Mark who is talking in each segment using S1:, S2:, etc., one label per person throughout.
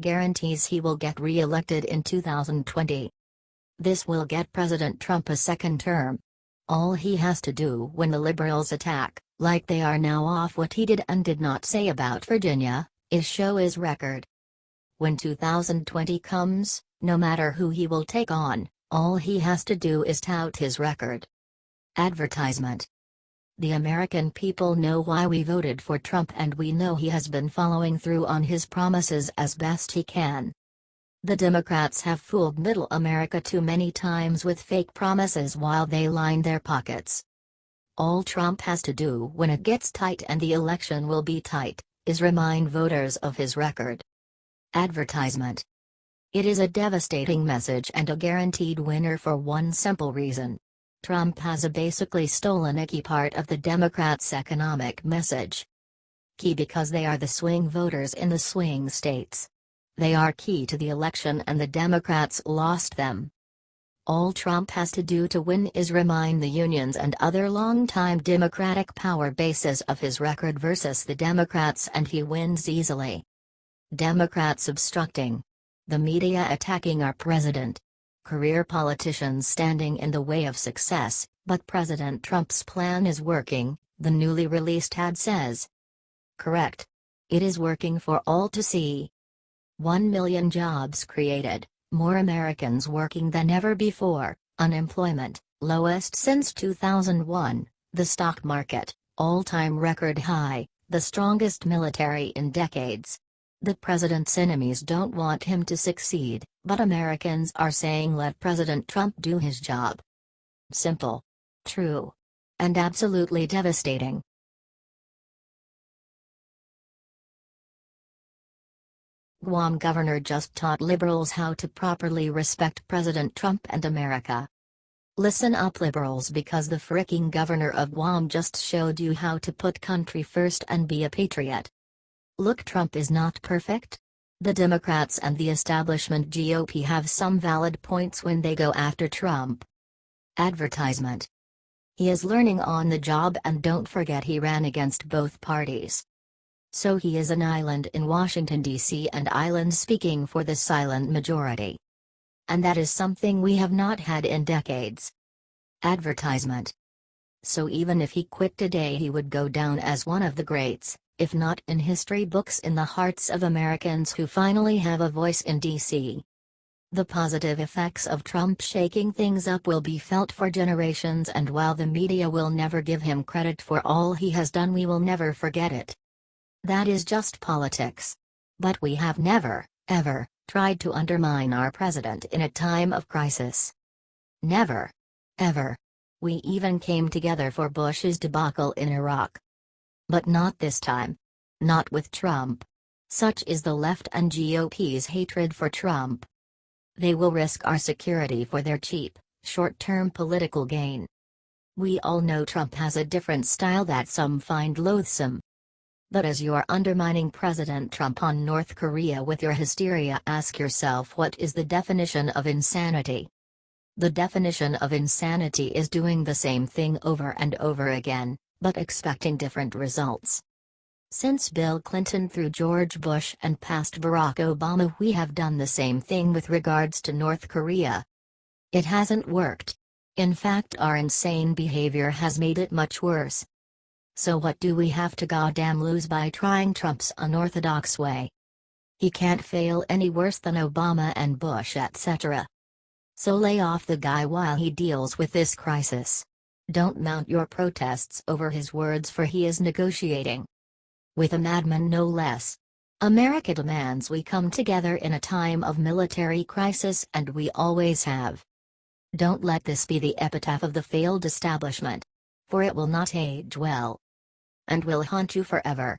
S1: guarantees he will get re-elected in 2020. This will get President Trump a second term. All he has to do when the liberals attack, like they are now, off what he did and did not say about Virginia, is show his record. When 2020 comes, no matter who he will take on, all he has to do is tout his record. Advertisement. The American people know why we voted for Trump, and we know he has been following through on his promises as best he can. The Democrats have fooled Middle America too many times with fake promises while they line their pockets. All Trump has to do when it gets tight, and the election will be tight, is remind voters of his record. Advertisement. It is a devastating message and a guaranteed winner for one simple reason. Trump has basically stolen a key part of the Democrats' economic message. Key because they are the swing voters in the swing states. They are key to the election, and the Democrats lost them. All Trump has to do to win is remind the unions and other longtime Democratic power bases of his record versus the Democrats, and he wins easily. Democrats obstructing. The media attacking our president. Career politicians standing in the way of success, but President Trump's plan is working, the newly released ad says. Correct. It is working for all to see. 1 million jobs created, more Americans working than ever before, unemployment, lowest since 2001, the stock market, all-time record high, the strongest military in decades. The president's enemies don't want him to succeed, but Americans are saying let President Trump do his job. Simple. True. And absolutely devastating. Guam governor just taught liberals how to properly respect President Trump and America. Listen up, liberals, because the fricking governor of Guam just showed you how to put country first and be a patriot. Look, Trump is not perfect. The Democrats and the establishment GOP have some valid points when they go after Trump. Advertisement. He is learning on the job, and don't forget he ran against both parties. So he is an island in Washington, D.C., and island speaking for the silent majority. And that is something we have not had in decades. Advertisement. So even if he quit today, he would go down as one of the greats, if not in history books, in the hearts of Americans who finally have a voice in D.C. The positive effects of Trump shaking things up will be felt for generations, and while the media will never give him credit for all he has done, we will never forget it. That is just politics. But we have never, ever, tried to undermine our president in a time of crisis. Never. Ever. We even came together for Bush's debacle in Iraq. But not this time. Not with Trump. Such is the left and GOP's hatred for Trump. They will risk our security for their cheap, short-term political gain. We all know Trump has a different style that some find loathsome. But as you are undermining President Trump on North Korea with your hysteria, ask yourself, what is the definition of insanity? The definition of insanity is doing the same thing over and over again, but expecting different results. Since Bill Clinton through George Bush and past Barack Obama, we have done the same thing with regards to North Korea. It hasn't worked. In fact, our insane behavior has made it much worse. So what do we have to goddamn lose by trying Trump's unorthodox way? He can't fail any worse than Obama and Bush, etc. So lay off the guy while he deals with this crisis. Don't mount your protests over his words, for he is negotiating with a madman, no less. America demands we come together in a time of military crisis, and we always have. Don't let this be the epitaph of the failed establishment. For it will not age well. And will haunt you forever.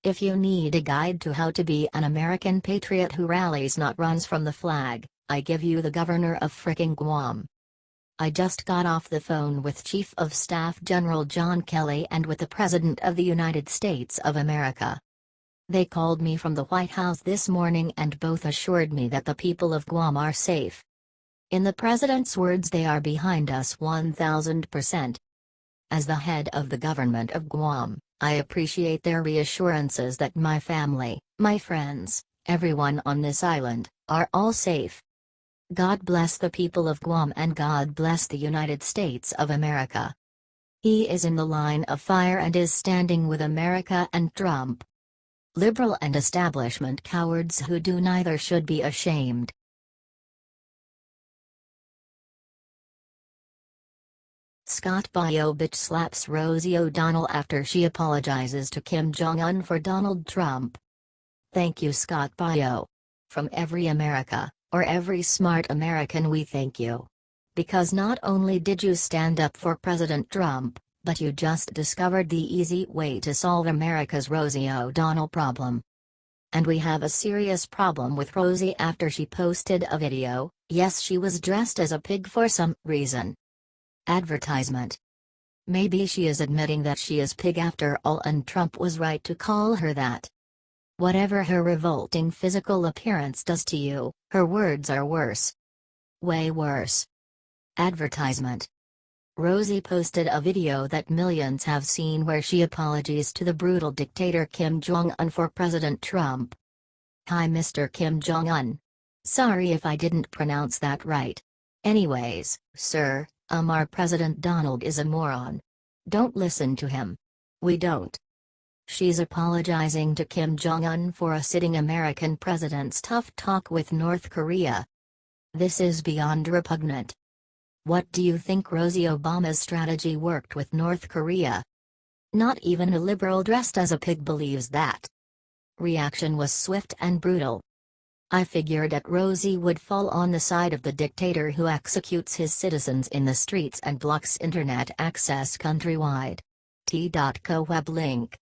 S1: If you need a guide to how to be an American patriot who rallies, not runs from the flag, I give you the governor of fricking Guam. I just got off the phone with Chief of Staff General John Kelly and with the President of the United States of America. They called me from the White House this morning and both assured me that the people of Guam are safe. In the President's words, they are behind us 1000%. As the head of the government of Guam, I appreciate their reassurances that my family, my friends, Everyone on this island are all safe. God bless the people of Guam and God bless the United States of America. He is in the line of fire and is standing with America and Trump. Liberal and establishment cowards who do neither should be ashamed. Scott Baio bitch slaps Rosie O'Donnell after she apologizes to Kim Jong-un for Donald Trump. Thank you, Scott Baio. From every America, or every smart American, we thank you. Because not only did you stand up for President Trump, but you just discovered the easy way to solve America's Rosie O'Donnell problem. And we have a serious problem with Rosie after she posted a video. Yes, she was dressed as a pig for some reason. Advertisement. Maybe she is admitting that she is pig after all, and Trump was right to call her that. Whatever her revolting physical appearance does to you, her words are worse. Way worse. Advertisement. Rosie posted a video that millions have seen where she apologizes to the brutal dictator Kim Jong-un for President Trump. Hi Mr. Kim Jong-un. Sorry if I didn't pronounce that right. Anyways, sir, our President Donald is a moron. Don't listen to him. We don't. She's apologizing to Kim Jong-un for a sitting American president's tough talk with North Korea. This is beyond repugnant. What do you think Rosie Obama's strategy worked with North Korea? Not even a liberal dressed as a pig believes that. Reaction was swift and brutal. I figured that Rosie would fall on the side of the dictator who executes his citizens in the streets and blocks internet access countrywide. T.co web link.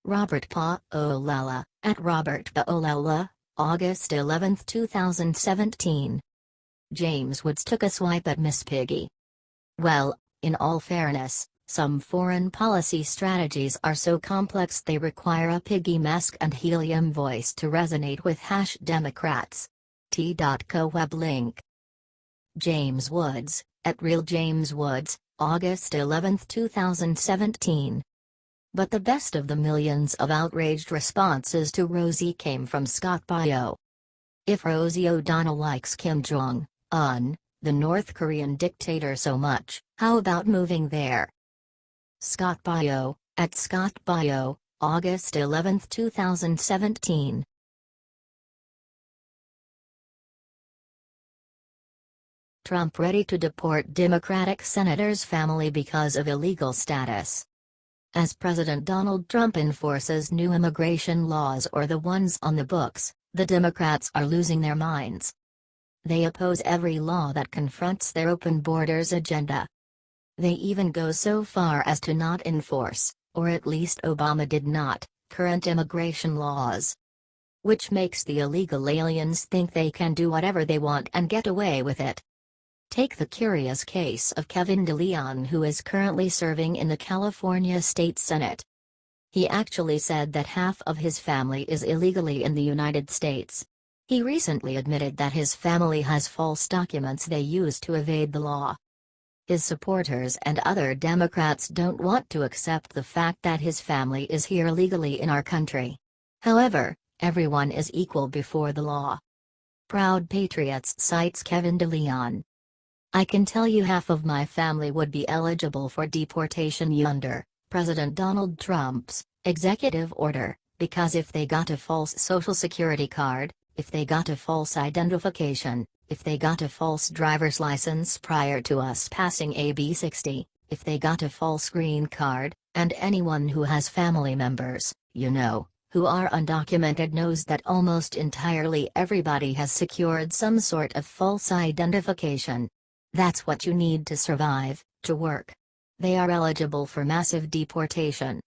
S1: Robert Paolella, at Robert Paolella, August 11, 2017. James Woods took a swipe at Miss Piggy. Well, in all fairness, some foreign policy strategies are so complex they require a piggy mask and helium voice to resonate with Democrats. T.co web link. James Woods, at Real James Woods, August 11, 2017. But the best of the millions of outraged responses to Rosie came from Scott Baio. If Rosie O'Donnell likes Kim Jong-un, the North Korean dictator, so much, how about moving there? Scott Baio, at Scott Baio, August 11, 2017. Trump ready to deport Democratic senator's family because of illegal status. As President Donald Trump enforces new immigration laws or the ones on the books, the Democrats are losing their minds. They oppose every law that confronts their open borders agenda. They even go so far as to not enforce, or at least Obama did not, current immigration laws. Which makes the illegal aliens think they can do whatever they want and get away with it. Take the curious case of Kevin DeLeon, who is currently serving in the California State Senate. He actually said that half of his family is illegally in the United States. He recently admitted that his family has false documents they use to evade the law. His supporters and other Democrats don't want to accept the fact that his family is here legally in our country. However, everyone is equal before the law. Proud Patriots cites Kevin DeLeon. I can tell you half of my family would be eligible for deportation under President Donald Trump's executive order, because if they got a false social security card, if they got a false identification, if they got a false driver's license prior to us passing AB 60, if they got a false green card, and anyone who has family members, who are undocumented knows that almost entirely everybody has secured some sort of false identification. That's what you need to survive, to work. They are eligible for massive deportation.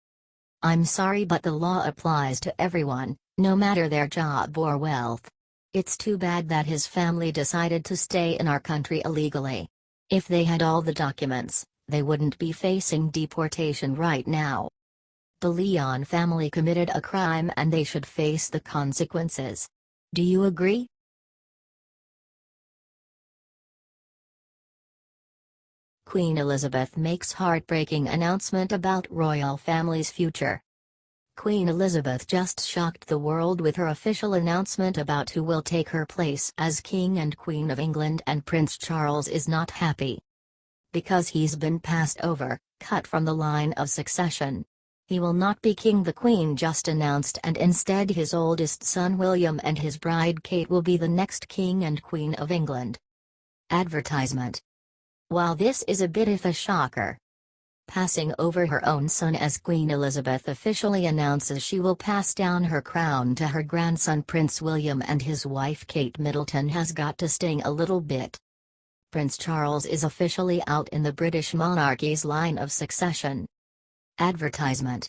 S1: I'm sorry, but the law applies to everyone, no matter their job or wealth. It's too bad that his family decided to stay in our country illegally. If they had all the documents, they wouldn't be facing deportation right now. The Leon family committed a crime and they should face the consequences. Do you agree? Queen Elizabeth makes heartbreaking announcement about royal family's future. Queen Elizabeth just shocked the world with her official announcement about who will take her place as King and Queen of England, and Prince Charles is not happy. Because he's been passed over, cut from the line of succession. He will not be king, the Queen just announced, and instead his oldest son William and his bride Kate will be the next King and Queen of England. Advertisement. While this is a bit of a shocker, passing over her own son as Queen Elizabeth officially announces she will pass down her crown to her grandson Prince William and his wife Kate Middleton has got to sting a little bit. Prince Charles is officially out in the British monarchy's line of succession. Advertisement.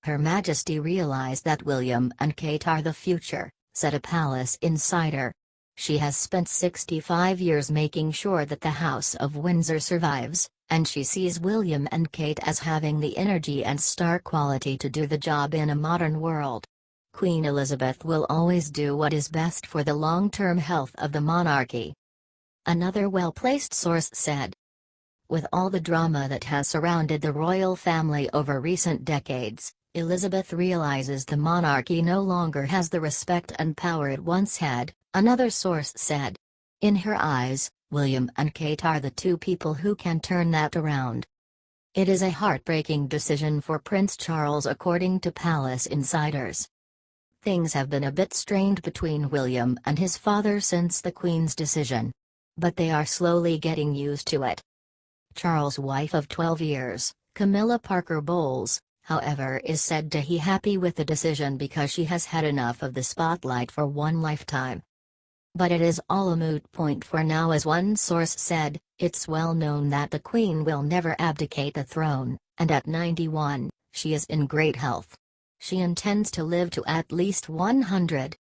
S1: Her Majesty realized that William and Kate are the future, said a palace insider. She has spent 65 years making sure that the House of Windsor survives, and she sees William and Kate as having the energy and star quality to do the job in a modern world. Queen Elizabeth will always do what is best for the long-term health of the monarchy. Another well-placed source said. With all the drama that has surrounded the royal family over recent decades, Elizabeth realizes the monarchy no longer has the respect and power it once had, another source said. In her eyes, William and Kate are the two people who can turn that around. It is a heartbreaking decision for Prince Charles, according to palace insiders. Things have been a bit strained between William and his father since the Queen's decision. But they are slowly getting used to it. Charles' wife of 12 years, Camilla Parker Bowles, however, is said to be happy with the decision because she has had enough of the spotlight for one lifetime. But it is all a moot point for now, as one source said. It's well known that the Queen will never abdicate the throne, and at 91, she is in great health. She intends to live to at least 100.